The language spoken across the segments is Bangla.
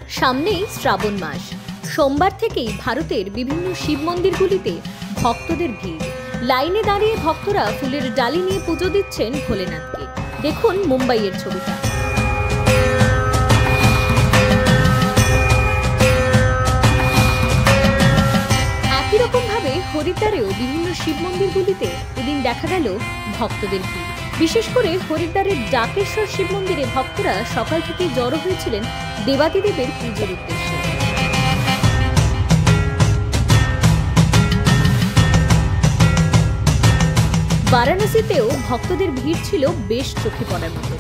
সামনেই শ্রাবণ মাস। সোমবার থেকেই ভারতের বিভিন্ন শিব মন্দিরগুলিতে ভক্তদের ভিড়। লাইনে দাঁড়িয়ে ভক্তরা ফুলের ডালি নিয়ে পুজো দিচ্ছেন ভোলেনাথকে। দেখুন মুম্বাইয়ের ছবিটা। একই রকম ভাবে হরিদ্বারেও বিভিন্ন শিব মন্দিরগুলিতে এদিন দেখা গেল ভক্তদের ভিড়। বিশেষ করে হরিদ্বারের ডাকেশ্বর শিব মন্দিরে ভক্তরা সকাল থেকে জড়ো হয়েছিলেন দেবাদিদেবের পুজোর উদ্দেশ্যে। বারাণসীতেও ভক্তদের ভিড় ছিল বেশ চোখে পড়ার মতো।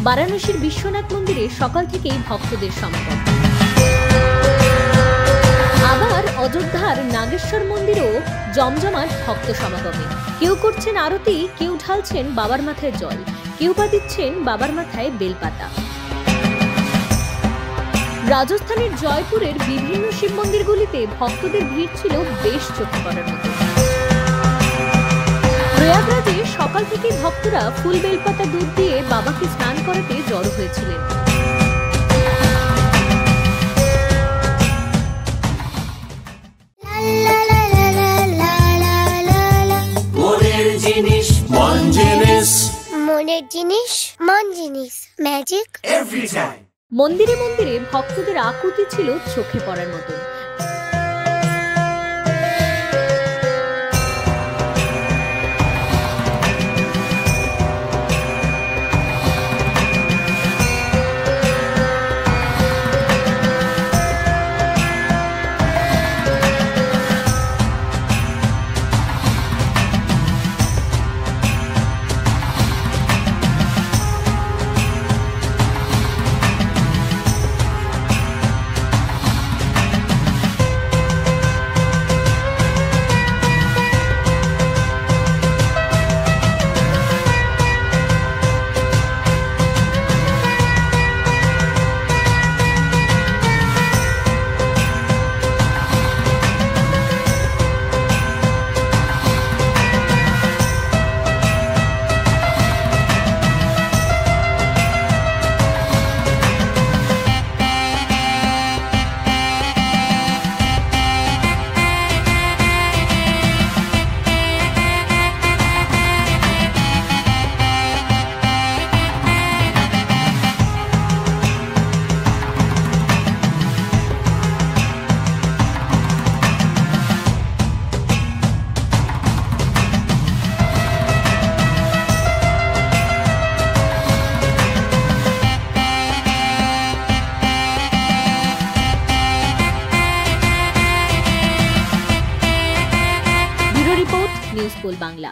বারাণসীর বিশ্বনাথ মন্দিরে সকাল থেকেই ভক্তদের সমাগম। আবার অযোধ্যার নাগেশ্বর মন্দিরেও জমজমাট ভক্ত সমাগমে। কেউ করছেন আরতি, কেউ ঢালছেন বাবার মাথায় জল, কেউ বা দিচ্ছেন বাবার মাথায় বেলপাতা। রাজস্থানের জয়পুরের বিভিন্ন শিব মন্দিরগুলিতে ভক্তদের ভিড় ছিল বেশ চোখে পড়ার মতো। প্রয়াগরাজে সকাল থেকে ভক্তরা ফুল বেলপাতা দুধ দিয়ে বাবাকে স্নান করাতে জড়ো হয়েছিলেন। মন্দিরে মন্দিরে ভক্তদের আকুতি ছিল চোখে পড়ার মতো। News poll Bangla.